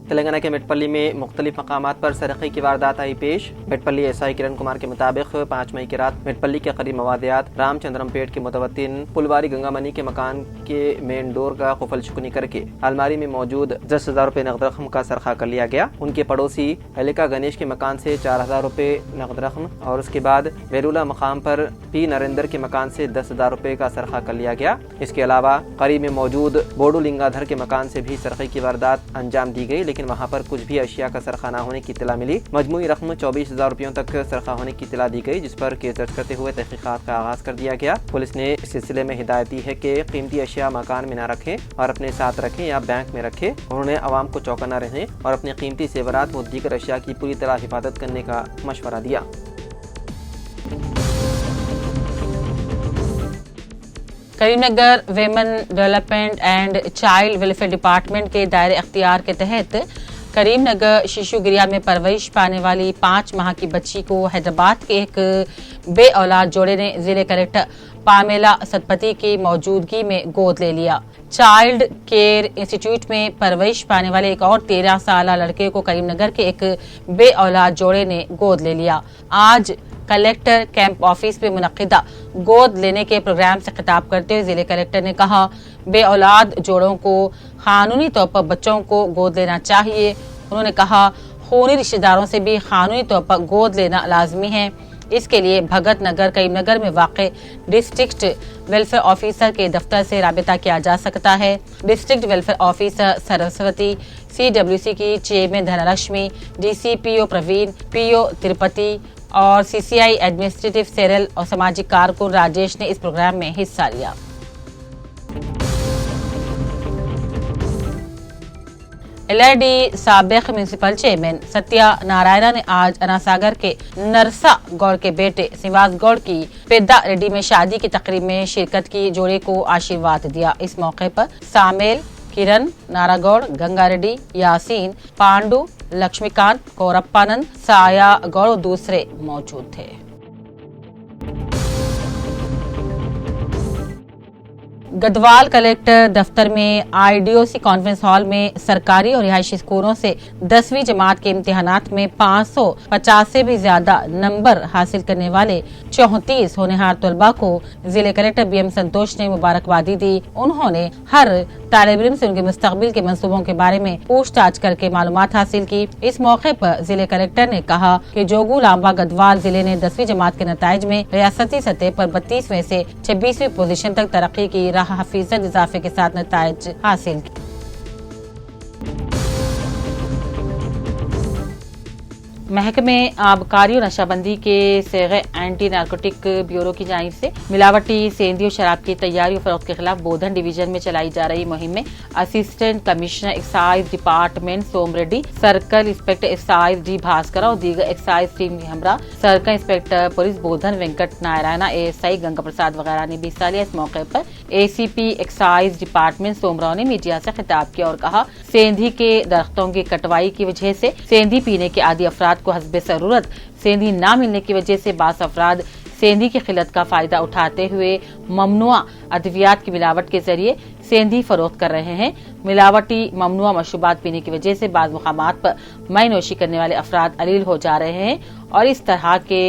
तेलंगाना के मेटपल्ली में मुख्तलिफ मकामात पर सरक़े की वारदात आई पेश। मेटपल्ली एसआई किरण कुमार के मुताबिक 5 मई की रात मेटपल्ली के करीब मवादियात रामचंद्रमपेट के मुतवत्तिन पुलवारी गंगामनी के मकान के मेन डोर का कुफल शुकनी करके अलमारी में मौजूद 10,000 रुपये नकद रकम का सरखा कर लिया गया। उनके पड़ोसी हलिका गणेश के मकान से 4,000 रुपये नकद रकम और उसके बाद वेरुला मकाम पर पी नरेंद्र के मकान से 10,000 रुपये का सरखा कर लिया गया। इसके अलावा करीब में मौजूद बोडू लिंगाधर के मकान से भी सरखे की वारदात अंजाम दी गई, लेकिन वहां पर कुछ भी अशिया का सरखा न होने की इत्तला मिली। मजमूई रकम 24,000 रुपयों तक सरखा होने की इत्तला दी गई, जिस पर केस दर्ज करते हुए तहकीकात का आगाज कर दिया गया। पुलिस ने इस सिलसिले में हिदायत दी है कि कीमती अशिया मकान में न रखें और अपने साथ रखें या बैंक में रखें। उन्होंने आवाम को चौकन्ना रहने और अपने कीमती जेवरात व दीगर अशिया की पूरी तरह हिफाजत करने का मशवरा दिया। Karimnagar women development and child welfare department के दायरे अख्तियार के तहत करीमनगर शिशु गृह में परवरिश पाने वाली 5 माह की बच्ची को हैदराबाद के एक बे औलाद जोड़े ने जिले कलेक्टर पामेला सतपति की मौजूदगी में गोद ले लिया। चाइल्ड केयर इंस्टीट्यूट में परवरिश पाने वाले एक और 13 साल लड़के को करीमनगर के एक बे औलाद जोड़े ने गोद ले लिया। आज कलेक्टर कैंप ऑफिस में मुनक्किदा गोद लेने के प्रोग्राम से खिताब करते हुए जिले कलेक्टर ने कहा, बे औलाद जोड़ों को कानूनी तौर पर बच्चों को गोद लेना चाहिए। उन्होंने कहा, खूनी रिश्तेदारों से भी कानूनी तौर पर गोद लेना लाजमी है। इसके लिए भगत नगर करीमनगर में वाक़े डिस्ट्रिक्ट वेलफेयर ऑफिसर के दफ्तर से राबिता किया जा सकता है। District welfare officer Saraswati, CWC की chairman Dhanalakshmi, DCPO Praveen, PO Tirupati और CCI एडमिनिस्ट्रेटिव सेल और सामाजिक कारकुन राजेश ने इस प्रोग्राम में हिस्सा लिया। LRD साबिक म्यूनिसिपल चेयरमैन सत्या नारायणा ने आज अनासागर के नरसा गौड़ के बेटे श्रीनिवास गौड़ की पेद्दा रेड्डी में शादी की तकरीब में शिरकत की। जोड़े को आशीर्वाद दिया। इस मौके पर सामेल, किरण, नारागौड़, गंगा रेड्डी, यासीन, पांडु, लक्ष्मीकांत, कौरप्पानंद, साया गौड़ और दूसरे मौजूद थे। गढ़वाल कलेक्टर दफ्तर में IDOC कॉन्फ्रेंस हॉल में सरकारी और रिहायशी स्कूलों से 10वीं जमात के इम्तिहानात में 550 से भी ज्यादा नंबर हासिल करने वाले 34 होनहार तलबा को जिले कलेक्टर BM संतोष ने मुबारकबादी दी। उन्होंने हर तालिब इल्म से उनके मुस्तकबिल के मंसूबों के बारे में पूछताछ करके मालूमात हासिल की। इस मौके पर जिले कलेक्टर ने कहा कि जोगू लांबा गढ़वाल जिले ने 10वीं जमात के नताइज में रियासती सतह पर 32 में से 26वीं पोजीशन तक तरक्की की। 10% इजाफे के साथ नताइज हासिल की। महकमे आबकारी और नशाबंदी के सेगे एंटी नारकोटिक ब्यूरो की जानिब से मिलावटी सेंधी और शराब की तैयारी और फरोख्त के खिलाफ बोधन डिवीजन में चलाई जा रही मुहिम में assistant commissioner excise department Som Reddy, circle inspector excise D Bhaskar और दीगर एक्साइज टीम की हमरा circle inspector police Bodhan Venkat Narayana, ASI Ganga Prasad वगैरह ने भी हिस्सा लिया। इस मौके पर ACP एक्साइज डिपार्टमेंट सोमराव ने मीडिया से खिताब किया और कहा, सेंधी के दरख्तों की कटवाई की वजह से सेंधी पीने के आदि अफराद को हस्बे जरूरत सेंधी ना मिलने की वजह से बास अफराद सेंधी की खिलत का फायदा उठाते हुए ममनुआ अद्वियात की मिलावट के जरिए सेंधी फरोख्त कर रहे हैं। मिलावटी ममनुआ मशरूबात पीने की वजह से बाज़ मुकामात पर मई नोशी करने वाले अफराद अलील हो जा रहे हैं और इस तरह के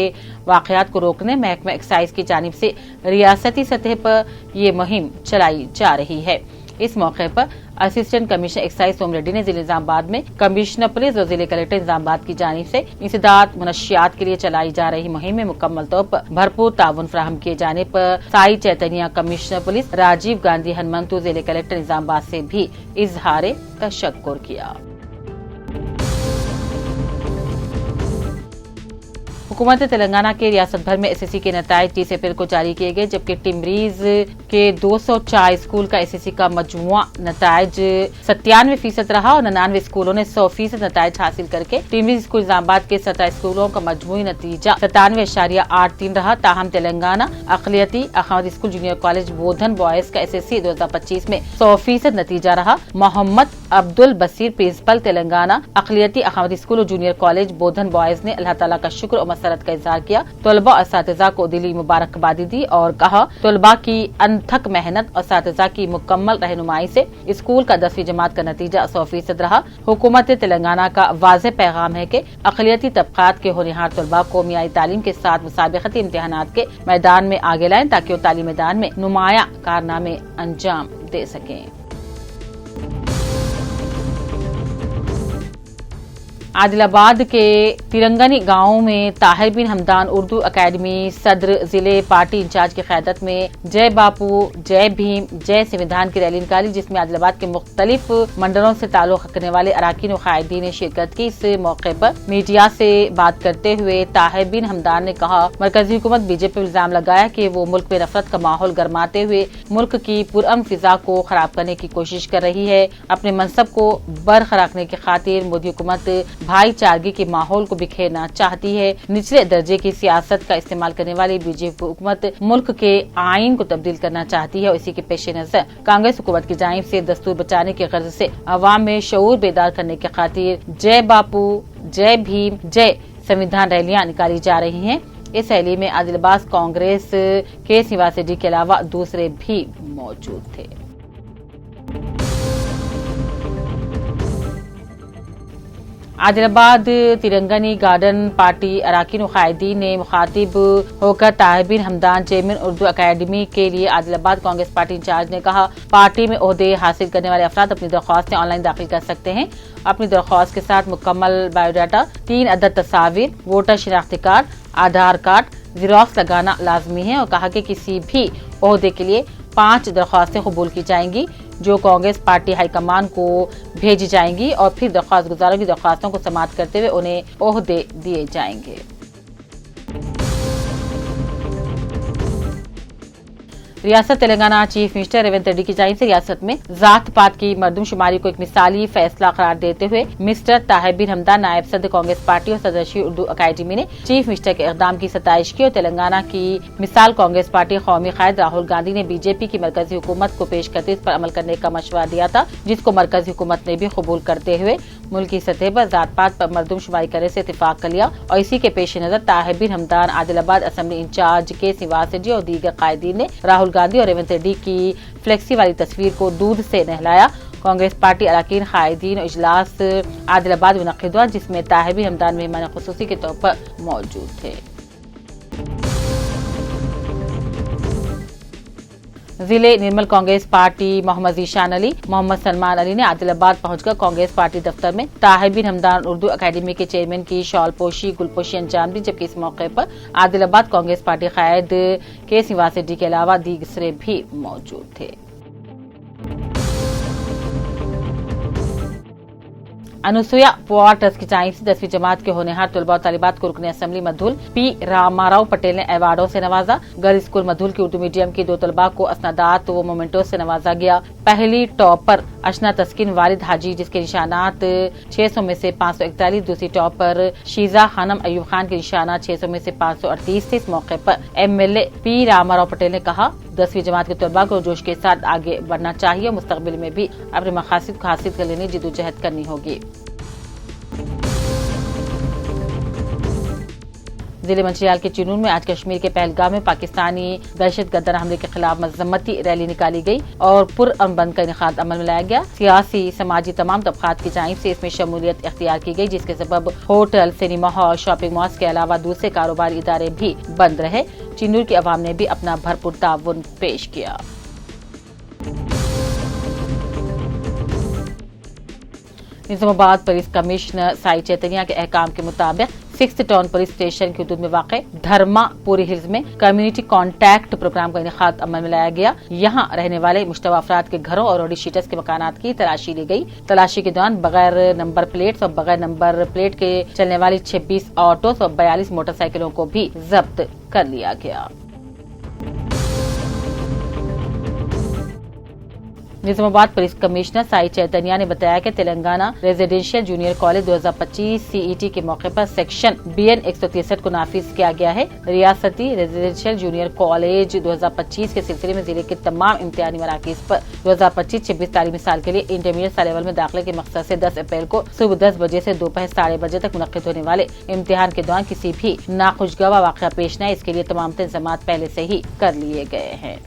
वाकयात को रोकने महकमा एक्साइज की जानिब से रियासती सतह पर ये मुहिम चलाई जा रही है। इस मौके पर असिस्टेंट कमिश्नर एक्साइज सोम रेड्डी ने जिले निजामाबाद में कमिश्नर पुलिस और जिले कलेक्टर निजामाबाद की जानिब से इंसदाद मुनशियात के लिए चलाई जा रही मुहिम में मुकम्मल तौर पर भरपूर ताउन फराहम किए जाने पर साई चैतन्या कमिश्नर पुलिस राजीव गांधी हनुमंतु जिले कलेक्टर निजामाबाद से भी इजहार तशक्कुर किया। हुकूमत तेलंगाना के रियासत भर में एसएससी के नताइज 30 अप्रैल को जारी किए गए, जबकि टिमरीज के 204 स्कूल का एसएससी का मजमुआ नताइज 97% रहा और 99 स्कूलों ने 100% नताइज हासिल करके टिमरीज स्कूल इस्लामाबाद के 17 स्कूलों का मजमुई नतीजा 97.83 रहा। ताहम तेलंगाना अक़लियती Ahmad school junior college Bodhan boys का एसएससी 2025 में 100% नतीजा रहा। मोहम्मद अब्दुल बसीर प्रिंसिपल तेलंगाना अक़लियती अहमद स्कूल और जूनियर कॉलेज बोधन बॉयज ने अल्लाह ताला का शुक्र और मसरत का इजहार किया, तलबा और असातिज़ा को दिली मुबारकबादी दी और कहा तलबा की अनथक मेहनत और असातिज़ा की मुकम्मल रहनुमाई से स्कूल का 10वीं जमात का नतीजा 100% रहा। हुकूमत तेलंगाना का वाज़ेह पैगाम है कि अक़लियती तबक़ात के होनहार तलबा को मियारी तालीम के साथ मुसाबिक़ती इम्तिहानात के मैदान में आगे लाएं ताकि वो तालीम मैदान में नुमाया कारनामे अंजाम दे सकें। आदिलाबाद के तिरंगनी गांव में ताहिर बिन हमदान उर्दू अकेडमी सदर जिले पार्टी इंचार्ज की क़यादत में जय बापू जय भीम जय संविधान की रैली निकाली, जिसमें आदिलाबाद के मुख्तलिफ मंडलों से ताल्लुक़ रखने वाले अराकीन और क़ायदीन ने शिरकत की। इस मौके पर मीडिया से बात करते हुए ताहिर बिन हमदान ने कहा मरकजी हुकूमत बीजेपी पर इल्जाम लगाया कि वो मुल्क में नफरत का माहौल गरमाते हुए मुल्क की पुरअमन फिजा को खराब करने की कोशिश कर रही है। अपने मनसब को बरकरार रखने की खातिर मोदी हुकूमत भाईचारगी के माहौल को बिखेरना चाहती है। निचले दर्जे की सियासत का इस्तेमाल करने वाली बीजेपी हुकूमत मुल्क के आइन को तब्दील करना चाहती है और इसी के पेश नजर कांग्रेस हुकूमत की जानिब से दस्तूर बचाने की गर्ज से अवाम में शऊर बेदार करने की खातिर जय बापू जय भीम जय संविधान रैलियां निकाली जा रही हैं। इस रैली में आदिलाबाद कांग्रेस के निवासी डी के अलावा दूसरे भी मौजूद थे। आदिलाबाद तिरंगनी गार्डन पार्टी अराकीन और क़ायदीन ने मुखातिब होकर ताहिर बिन हमदान चेयरमैन उर्दू अकेडमी के लिए आदिलाबाद कांग्रेस पार्टी इंचार्ज ने कहा पार्टी में ओहदे हासिल करने वाले अफराद अपनी दरख्वास्तें ऑनलाइन दाखिल कर सकते हैं। अपनी दरख्वास्त के साथ मुकम्मल बायोडाटा, 3 अदद तस्वीर, वोटर शिनाख्ती कार्ड, आधार कार्ड, ज़ेरॉक्स लगाना लाजमी है और कहा कि किसी भी ओहदे के लिए 5 दरख्वास्तें कबूल की जाएंगी जो कांग्रेस पार्टी हाईकमान को भेजी जाएंगी और फिर दरख्वास्त गुजारों की दरख्वास्तों को समाअत करते हुए उन्हें ओहदे दिए जाएंगे। रियासत तेलंगाना चीफ मिनिस्टर रेवंत रेड्डी की जानिब से रियासत में जात पात की मर्दमशुमारी को एक मिसाली फैसला करार देते हुए मिस्टर ताहिर बिन हमदान नायब सदर कांग्रेस पार्टी और सदर उर्दू अकेडमी ने चीफ मिनिस्टर के इक़दाम की सताइश की और तेलंगाना की मिसाल कांग्रेस पार्टी कौमी कायद राहुल गांधी ने बीजेपी की मरकजी हुकूमत को पेश करते इस पर अमल करने का मशवरा दिया था, जिसको मरकजी हुकूमत ने भी कबूल करते हुए मुल्क की सतह पर जात पात पर मर्दमशुमारी करने से इत्तेफाक कर लिया और इसी के पेश नजर ताहिर बिन हमदान आदिलाबाद असम्बली इंचार्ज के निवास रेड्डी और दीगर कायदीन ने राहुल गांधी और रेवंत रेड्डी की फ्लेक्सी वाली तस्वीर को दूध से नहलाया। कांग्रेस पार्टी अराकीन कायदीन इजलास आदिलाबाद मुनक़िद हुआ, जिसमें ताहिर बिन हमदान मेहमान खुसूसी के तौर पर मौजूद थे। जिले निर्मल कांग्रेस पार्टी मोहम्मद ज़ीशान अली, मोहम्मद सलमान अली ने आदिलाबाद पहुंचकर कांग्रेस पार्टी दफ्तर में ताहिर बिन हमदान उर्दू अकेडमी के चेयरमैन की शॉल पोशी गुलपोशी अंजाम दी, जबकि इस मौके पर आदिलाबाद कांग्रेस पार्टी कायद के निवासी डी के अलावा दूसरे भी मौजूद थे। अनुसुया पवार ट्रस्ट की जानिब से 10वीं जमात के होनहार तलबा और तालिबात को रुकन असम्बली मधुल पी रामाराव पटेल ने अवार्डों से नवाजा। गर्ल स्कूल मधुल की उर्दू मीडियम की 2 तलबा को असनादात व मोमेंटो से नवाजा गया। पहली टॉपर अशना तस्किन वालिद हाजी, जिसके निशानात 600 में से 541, दूसरी टॉपर शीजा खानम अयूब खान के निशानात 600 में से 538 थे। इस मौके पर MLA पी रामाराव पटेल ने कहा 10वीं जमात के तलबा को जोश के साथ आगे बढ़ना चाहिए और मुस्तकबिल में भी अपने मकासद को हासिल करने की जिद्दोजहद करनी होगी। जिले मंचियाल के चिनून में आज कश्मीर के पहलगाम में पाकिस्तानी दहशतगर्दाना हमले के खिलाफ मजम्मती रैली निकाली गई और पुरअमन बंद का इनेकाद अमल में लाया गया। सियासी समाजी तमाम तबकात की जानिब से इसमें शमूलियत इख्तियार की गई, जिसके सबब hotel, cinema hall, shopping malls के अलावा दूसरे कारोबारी इदारे भी बंद रहे। चिनूर की अवाम ने भी अपना भरपूर ताउन पेश किया। निजामाबाद पुलिस कमिश्नर साई चैतन्या के अहकाम के मुताबिक 6 टाउन पुलिस स्टेशन की हदूद में वाक़ धर्मापुरी हिल्स में कम्युनिटी कॉन्टैक्ट प्रोग्राम का इनेकाद अमल में लाया गया। यहाँ रहने वाले मुश्तबा अफराद के घरों और रोडी शीटर्स के मकानात की तलाशी ली गई। तलाशी के दौरान बगैर नंबर प्लेट्स और बगैर नंबर प्लेट के चलने वाली 26 ऑटोस और 42 मोटरसाइकिलों को भी जब्त कर लिया गया। निजामाबाद पुलिस कमिश्नर साई चैतन्या ने बताया कि Telangana residential junior college 2025 CET के मौके पर सेक्शन BN 163 को नाफिज किया गया है। रियासती रेजिडेंशियल जूनियर कॉलेज 2025 के सिलसिले में जिले के तमाम इम्तिहानी मराकज पर 2025-26 तालीमी साल के लिए इंटरमीडिएट साल लेवल में दाखिले के मकसद से 10 अप्रैल को सुबह 10 बजे से दोपहर 12:30 बजे तक मुनक्किद होने वाले इम्तिहान के दौरान किसी भी नाखुशगवार वाक़या पेश न आए, इसके लिए तमाम इंतजाम पहले से ही कर लिए गए हैं।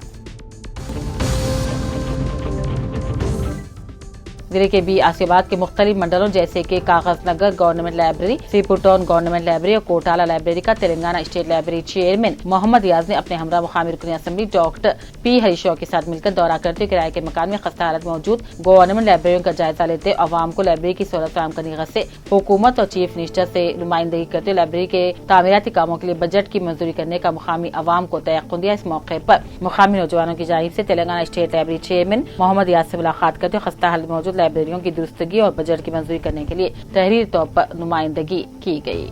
जिले के बी आसियाबाद के मुख्तलिफ मंडलों जैसे कि Kagaznagar government library, Shripur town government library और कोटाला लाइब्रेरी का Telangana state library chairman Mohammed Riyaz ने अपने हमरा मुकामी रुकन असेंबली डॉक्टर P हरीशो के साथ मिलकर दौरा करते हुए किराए के मकान में खस्ता हालत में मौजूद गवर्नमेंट लाइब्रेरियों का जायजा लेते अवाम को लाइब्रेरी की सहूलत फराहम करने की गरज से हुकूमत और चीफ मिनिस्टर से नुमाइंदगी करते लाइब्रेरी के तामीराती कामों के लिए बजट की मंजूरी करने का मुकामी अवाम को तयक्कुन दिया। इस मौके पर मुकामी नौजवानों की जानिब से Telangana state library chairman Mohammed Riyaz से मुलाकात करते हुए खस्ता हालत में मौजूद लाइब्रेरियों की दुरुस्तगी और बजट की मंजूरी करने के लिए तहरीर तौर पर नुमाइंदगी की गई।